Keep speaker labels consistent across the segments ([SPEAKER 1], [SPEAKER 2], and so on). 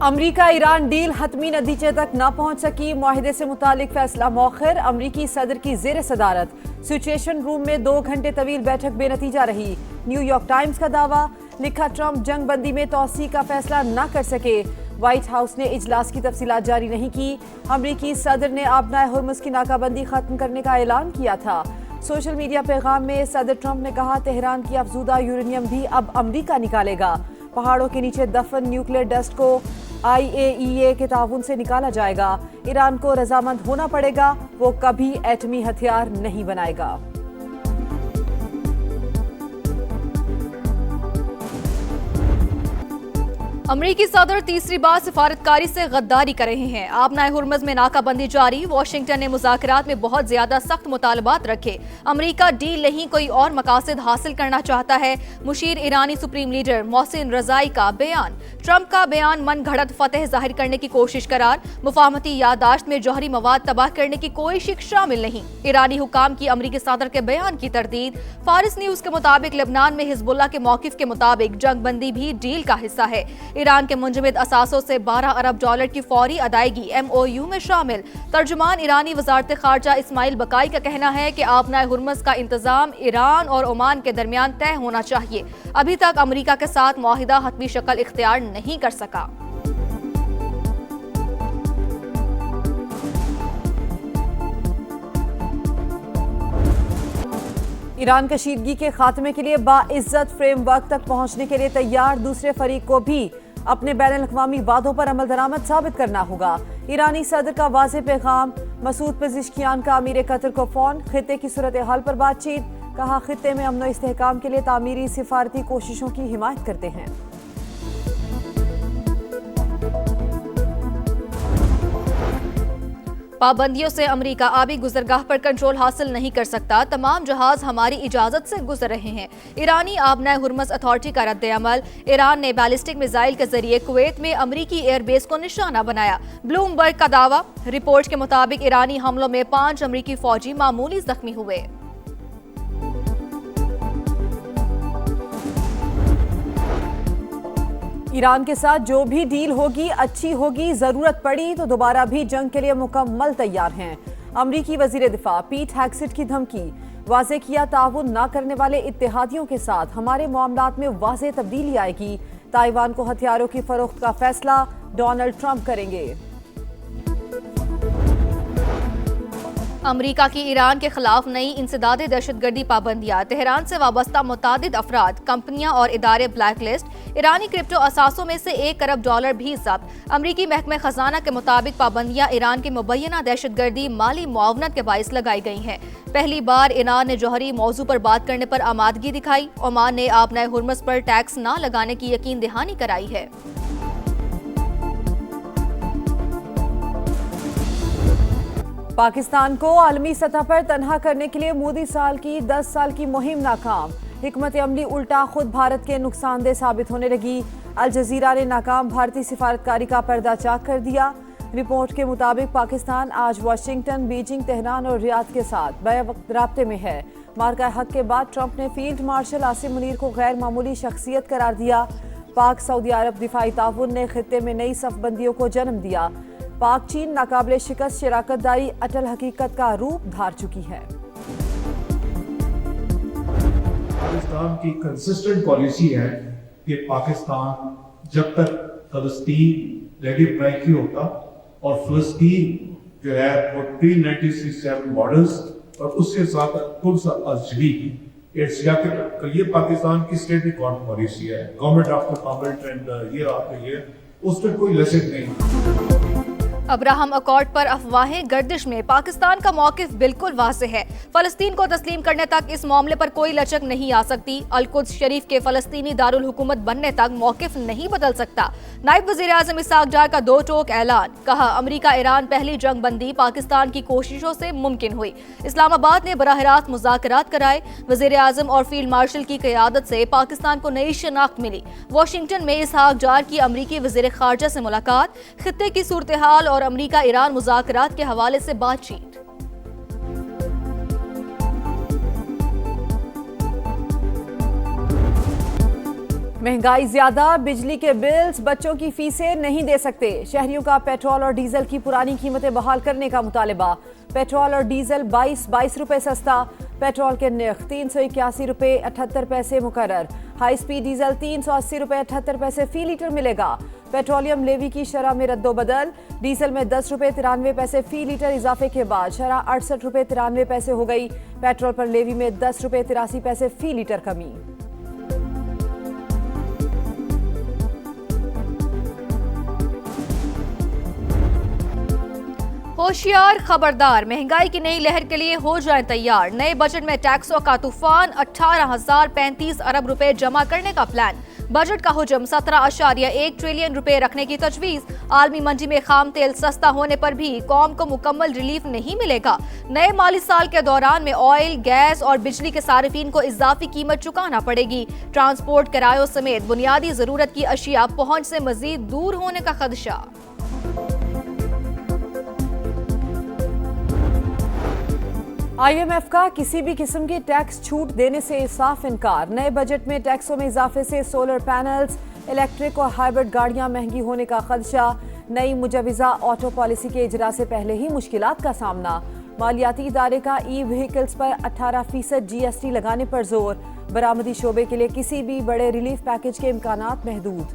[SPEAKER 1] अमरीका Iran deal हतमी नतीजे तक न पहुंच सकी। मुआहिदे से मुतालिक फैसला मौखर। अमरीकी सदर की जेर सदारत सिचुएशन रूम में 2 घंटे तवील बैठक बेनतीजा रही। न्यूयॉर्क टाइम्स का दावा, लिखा ट्रंप जंग बंदी में तोसी का फैसला न कर सके। व्हाइट हाउस ने इजलास की तफसीलात जारी नहीं की। अमरीकी सदर ने आबनाए हुर्मुज की नाकाबंदी खत्म करने का ऐलान किया था। सोशल मीडिया पैगाम में सदर ट्रंप ने कहा, तेहरान की अफजूदा यूरेनियम भी अब अमरीका निकालेगा। पहाड़ों के नीचे दफन न्यूक्लियर डस्ट को IAEA के ताउन से निकाला जाएगा। ईरान को रजामंद होना पड़ेगा, वो कभी एटमी हथियार नहीं बनाएगा।
[SPEAKER 2] अमरीकी सदर तीसरी बार सिफारतकारी से गद्दारी कर रहे हैं। आबनाए हुर्मुज में नाकाबंदी जारी। वाशिंगटन ने मुज़ाकरात में बहुत ज्यादा सख्त मुतालबात रखे। अमरीका डील नहीं कोई और मकासद हासिल करना चाहता है। मुशीर ईरानी सुप्रीम लीडर मोहसिन रजाई का बयान। ट्रंप का बयान मन घड़त फतेह जाहिर करने की कोशिश करार। मुफाहमती यादाश्त में जौहरी मवाद तबाह करने की कोई शिक शामिल नहीं। ईरानी हुकाम की अमरीकी सदर के बयान की तरदीद। फारिस न्यूज के मुताबिक लेबनान में हिजबुल्लाह के मौकिफ के मुताबिक जंग बंदी भी डील का हिस्सा है। ईरान के मुंजमद असासों से $12 अरब की फौरी अदायगी MOU में शामिल। तर्जुमान ईरानी वजारत खारजा इस्माइल बकाई का कहना है कि आबनाए हुर्मुज का इंतजाम ईरान और ओमान के दरमियान तय होना चाहिए। अभी तक अमरीका के साथ मुआहिदा हतमी शक्ल इख्तियार नहीं कर सका।
[SPEAKER 1] ईरान कशीदगी के खात्मे के लिए बाइज्जत फ्रेमवर्क तक पहुंचने के लिए तैयार। दूसरे फरीक को भी अपने बैनुल-अक़वामी वादों पर अमल दरामद साबित करना होगा। ईरानी सदर का वाज़ेह पैगाम। मसूद पेज़ेश्कियान का अमीर कतर को फोन। खित्ते की सूरत हाल पर बातचीत। कहा, खित्ते में अमन व इस्तेहकाम के लिए तामीरी सिफारती कोशिशों की हिमायत करते हैं।
[SPEAKER 2] पाबंदियों से अमरीका आबी गुजरगाह पर कंट्रोल हासिल नहीं कर सकता। तमाम जहाज हमारी इजाजत से गुजर रहे हैं। ईरानी आबनाए हुर्मुज अथॉरिटी का रद्द-ए-अमल। ईरान ने बैलिस्टिक मिसाइल के जरिए कुवैत में अमरीकी एयरबेस को निशाना बनाया। ब्लूमबर्ग का दावा। रिपोर्ट के मुताबिक ईरानी हमलों में 5 अमरीकी फौजी मामूली जख्मी हुए।
[SPEAKER 1] ईरान के साथ जो भी डील होगी अच्छी होगी। जरूरत पड़ी तो दोबारा भी जंग के लिए मुकम्मल तैयार हैं। अमरीकी वजीर दिफा पीट हेग्सेट की धमकी। वाज़ेह किया, ताउन न करने वाले इत्तेहादियों के साथ हमारे मामलात में वाज़ेह तब्दीली आएगी। ताइवान को हथियारों की फरोख्त का फैसला डोनाल्ड ट्रंप करेंगे।
[SPEAKER 2] अमरीका की ईरान के खिलाफ नई इंसदाद दहशतगर्दी पाबंदियां। तेहरान से वाबस्ता मुतादिद अफराद, कंपनियां और इदारे ब्लैक लिस्ट। ईरानी क्रिप्टो असासों में से $1 अरब भी जब्त। अमरीकी महकमे खजाना के मुताबिक पाबंदियां ईरान की मुबैना दहशतगर्दी माली मुआवनत के बाइस लगाई गई हैं। पहली बार ईरान ने जौहरी मौजू पर बात करने पर आमादगी दिखाई। ओमान ने आबनाए हुर्मुज पर टैक्स न लगाने की यकीन दहानी कराई है।
[SPEAKER 1] पाकिस्तान को आलमी सतह पर तनहा करने के लिए मोदी साल की 10 साल की मुहिम नाकाम। हिकमत अमली उल्टा खुद भारत के नुकसानदेह साबित होने लगी। अल जजीरा ने नाकाम भारतीय सिफारतकारी का पर्दा चाक कर दिया। रिपोर्ट के मुताबिक पाकिस्तान आज वाशिंगटन, बीजिंग, तेहरान और रियाद के साथ बैवक्त राब्ते में है। मार्का हक के बाद ट्रंप ने फील्ड मार्शल आसिम मुनीर को गैर मामूली शख्सियत करार दिया। पाक सऊदी अरब दिफाई ताउन ने खित्ते में नई सफबंदियों को जन्म दिया। पाक चीन नाकाबिले शिकस्त शराकतदारी अटल हकीकत का रूप धार चुकी है।
[SPEAKER 3] पाकिस्तान की कंसिस्टेंट पॉलिसी है कि पाकिस्तान जब तक फलस्तीन रेडी नहीं होता और फलस्तीन जो है वो pre-1967 मॉडल्स और उसके साथ अजली ये पाकिस्तान की स्टेट गवर्नमेंट पॉलिसी है। Government after government and year after year उस पर कोई लचक नहीं।
[SPEAKER 2] अब्राहम अकॉर्ड पर अफवाहें गर्दिश में। पाकिस्तान का मौकिफ बिल्कुल वाज़ेह है। फलस्तीन को तस्लीम करने तक इस मामले पर कोई लचक नहीं आ सकती। अल-कुद्स शरीफ के फलस्तीनी दारुल हुकूमत बनने तक मौकिफ नहीं बदल सकता। नायब वज़ीर आज़म इसहाक डार का 2 टोक ऐलान। कहा, अमरीका ईरान पहली जंग बंदी पाकिस्तान की कोशिशों से मुमकिन हुई। इस्लामाबाद ने बराह रास्त मुज़ाकरात कराए। वज़ीर आज़म और फील्ड मार्शल की क़यादत से पाकिस्तान को नई शनाख्त मिली। वाशिंगटन में इसहाक डार की अमरीकी वज़ीर ख़ारजा से मुलाकात। खित्ते की सूरत हाल और अमरीका ईरान मुज़ाकरात के हवाले से बातचीत।
[SPEAKER 1] महंगाई ज्यादा, बिजली के बिल्स, बच्चों की फीसें नहीं दे सकते। शहरियों का पेट्रोल और डीजल की पुरानी कीमतें बहाल करने का मुतालबा। पेट्रोल और डीजल 22 रुपए सस्ता। पेट्रोल के नर्ख 381 रुपए 78 पैसे मुकर्रर। हाई स्पीड डीजल 380 रुपए 78 पैसे फी लीटर मिलेगा। पेट्रोलियम लेवी की शरह में रद्दोबदल। डीजल में 10 रुपए 93 पैसे फी लीटर इजाफे के बाद शरह 68 रुपए 93 पैसे हो गई। पेट्रोल पर लेवी में 10 रुपए 83 पैसे फी लीटर कमी।
[SPEAKER 2] होशियार, खबरदार, महंगाई की नई लहर के लिए हो जाएं तैयार। नए बजट में टैक्सों का तूफान, 18,035 अरब रुपए जमा करने का प्लान। बजट का हुजम 17.1 ट्रिलियन रुपए रखने की तजवीज। आलमी मंडी में खाम तेल सस्ता होने पर भी कौम को मुकम्मल रिलीफ नहीं मिलेगा। नए माली साल के दौरान में ऑयल, गैस और बिजली के सारिफीन को इजाफी कीमत चुकाना पड़ेगी। ट्रांसपोर्ट किरायों समेत बुनियादी जरूरत की अशिया पहुंच से मजीद दूर होने का खदशा।
[SPEAKER 1] IMF का किसी भी किस्म की टैक्स छूट देने से साफ इनकार। नए बजट में टैक्सों में इजाफे से सोलर पैनल्स, इलेक्ट्रिक और हाइब्रिड गाड़ियां महंगी होने का खदशा। नई मुजवजा ऑटो पॉलिसी के इजरा से पहले ही मुश्किलात का सामना। मालियाती इदारे का ई व्हीकल्स पर 18% GST लगाने पर जोर। बरामदी शोबे के लिए किसी भी बड़े रिलीफ पैकेज के इम्कानात महदूद।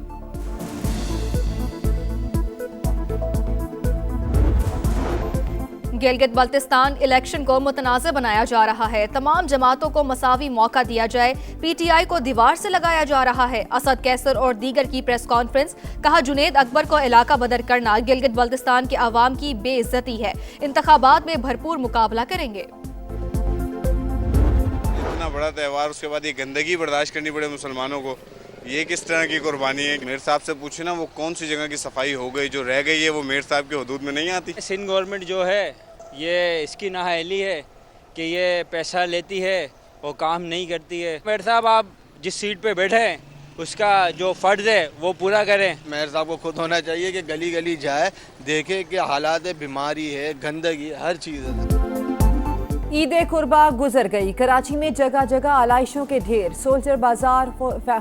[SPEAKER 2] गिलगित बल्तिस्तान इलेक्शन को मुतनाज़ बनाया जा रहा है। तमाम जमातों को मसावी मौका दिया जाए। PTI को दीवार से लगाया जा रहा है। असद कैसर और दीगर की प्रेस कॉन्फ्रेंस। कहा, जुनेद अकबर को इलाका बदर करना गिलगित बल्तिस्तान के अवाम की बेइज्जती है। इंतखाबात में भरपूर मुकाबला करेंगे।
[SPEAKER 4] इतना बड़ा त्यौहार, उसके बाद ये गंदगी बर्दाश्त करनी पड़े मुसलमानों को, ये किस तरह की कुर्बानी है। मेयर साहब से पूछे ना, वो कौन सी जगह की सफाई हो गई, जो रह गई है वो मेयर साहब के हदूद में नहीं आती।
[SPEAKER 5] सिंध गवर्नमेंट जो है ये इसकी नाअहली है कि ये पैसा लेती है और काम नहीं करती है। मेयर साहब, आप जिस सीट पे बैठे हैं उसका जो फ़र्ज़ है वो पूरा करें।
[SPEAKER 6] मेयर साहब को खुद होना चाहिए कि गली गली जाए, देखे कि हालात है, बीमारी है, गंदगी, हर चीज़ है।
[SPEAKER 1] ईद कुर्बा गुजर गई। कराची में जगह जगह आलाइशों के ढेर। सोल्जर बाजार,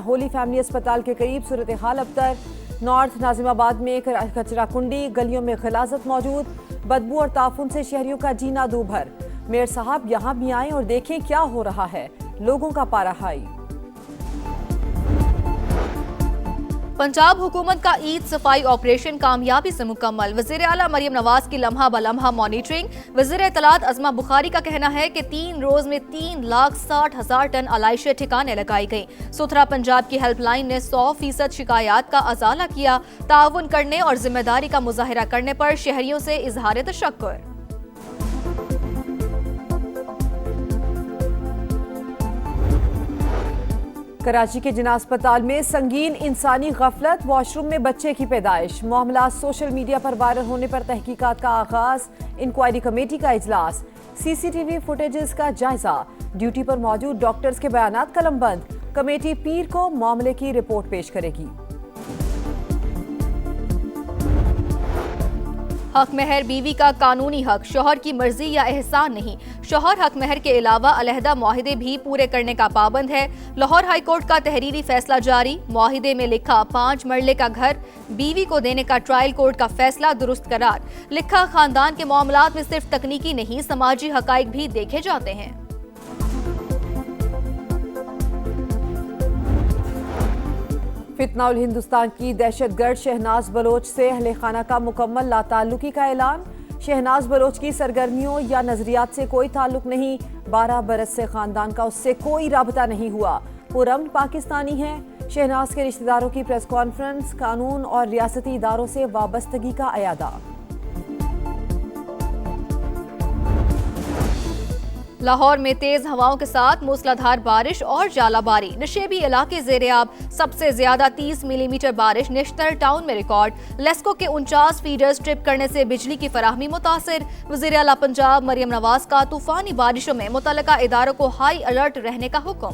[SPEAKER 1] होली फैमिली अस्पताल के करीब सूरत हाल अबतर। नॉर्थ नाजिमाबाद में कचरा कुंडी, गलियों में गलाजत मौजूद। बदबू और ताफुन से शहरियों का जीना दूभर। मेयर साहब यहाँ भी आए और देखें क्या हो रहा है। लोगों का पारा हाई।
[SPEAKER 2] पंजाब हुकूमत का ईद सफाई ऑपरेशन कामयाबी से मुकम्मल। वज़ीर आला मरियम नवाज की लम्हा बलम्हा मॉनिटरिंग। वज़ीर इत्तलात अज़मा बुखारी का कहना है कि 3 रोज में 3,60,000 टन अलाइशें ठिकाने लगाई गई। सुथरा पंजाब की हेल्पलाइन ने 100% शिकायत का अजाला किया। ताउन करने और जिम्मेदारी का मुजाहिरा करने पर शहरियों से इजहार तशक्कुर।
[SPEAKER 1] कराची के जिना अस्पताल में संगीन इंसानी गफलत, वॉशरूम में बच्चे की पैदाइश। मामला सोशल मीडिया पर वायरल होने पर तहकीकात का आगाज। इंक्वायरी कमेटी का इजलास। CCTV फुटेजेस का जायजा। ड्यूटी पर मौजूद डॉक्टर्स के बयानात कलमबंद। कमेटी पीर को मामले की रिपोर्ट पेश करेगी।
[SPEAKER 2] हक महर बीवी का कानूनी हक, शौहर की मर्जी या एहसान नहीं। शौहर हक महर के अलावा अलहदा मुआहिदे भी पूरे करने का पाबंद है। लाहौर हाई कोर्ट का तहरीरी फैसला जारी। मुआहिदे में लिखा 5 मरले का घर बीवी को देने का ट्रायल कोर्ट का फैसला दुरुस्त करार। लिखा, खानदान के मामलात में सिर्फ तकनीकी नहीं, समाजी हकाइक भी देखे जाते हैं।
[SPEAKER 1] फितना उल हिंदुस्तान की दहशतगर्द शहनाज बलोच से अहले खाना का मुकम्मल लाताल्लुकी का ऐलान। शहनाज बलोच की सरगर्मियों या नजरियात से कोई ताल्लुक नहीं। 12 बरस से खानदान का उससे कोई राबता नहीं हुआ। पुरअमन पाकिस्तानी है। शहनाज के रिश्तेदारों की प्रेस कॉन्फ्रेंस। कानून और रियासती इदारों से वाबस्तगी का अयादा।
[SPEAKER 2] लाहौर में तेज हवाओं के साथ मूसलाधार बारिश और जालाबारी। नशेबी इलाके ज़ेरे-आब। सबसे ज्यादा 30 मिलीमीटर बारिश निश्तर टाउन में रिकॉर्ड। लेस्को के 49 फीडर्स ट्रिप करने से बिजली की फराहमी मुतासिर। वज़ीर आला पंजाब मरियम नवाज का तूफानी बारिशों में मुतल्लिका इदारों को हाई अलर्ट रहने का हुक्म।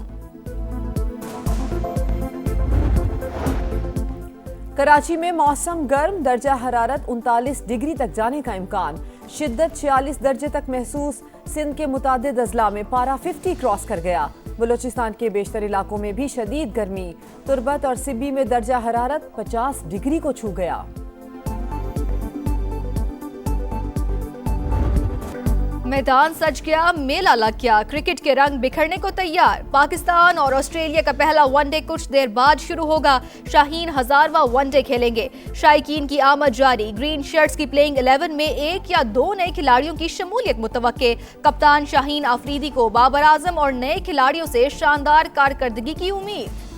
[SPEAKER 1] कराची में मौसम गर्म, दर्जा हरारत 39 डिग्री तक जाने का इम्कान। शिद्दत 46 दर्जे तक महसूस। सिंध के मुतादिद अजला में पारा 50 क्रॉस कर गया। बलूचिस्तान के बेशतर इलाकों में भी शदीद गर्मी। तुर्बत और सिब्बी में दर्जा हरारत 50 डिग्री को छू गया।
[SPEAKER 2] मैदान सज गया, मेला लग गया, क्रिकेट के रंग बिखरने को तैयार। पाकिस्तान और ऑस्ट्रेलिया का पहला वनडे कुछ देर बाद शुरू होगा। शाहीन 1000वां वनडे खेलेंगे। शायकीन की आमद जारी। ग्रीन शर्ट्स की प्लेइंग 11 में 1 या 2 नए खिलाड़ियों की शमूलियत मुतवक्के। कप्तान शाहीन आफरीदी को बाबर आजम और नए खिलाड़ियों से शानदार कारकर्दगी की उम्मीद।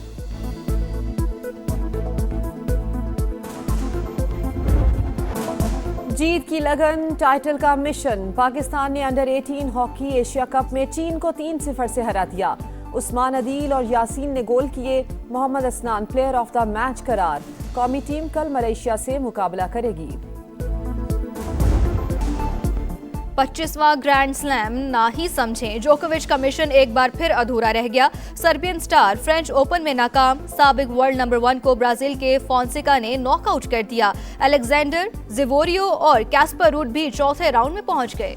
[SPEAKER 1] जीत की लगन, टाइटल का मिशन। पाकिस्तान ने अंडर 18 हॉकी एशिया कप में चीन को 3-0 से हरा दिया। उस्मान अदील और यासीन ने गोल किए। Mohammad Asnan player of the match करार। कौमी टीम कल मलेशिया से मुकाबला करेगी।
[SPEAKER 2] 25वां ग्रैंड स्लैम ना ही समझें, जोकोविच का मिशन एक बार फिर अधूरा रह गया। सर्बियन स्टार फ्रेंच ओपन में नाकाम। साबिक वर्ल्ड नंबर 1 को ब्राजील के फोंसेका ने नॉकआउट कर दिया। अलेक्जेंडर जिवोरियो और कैस्पर रूड भी चौथे राउंड में पहुंच गए।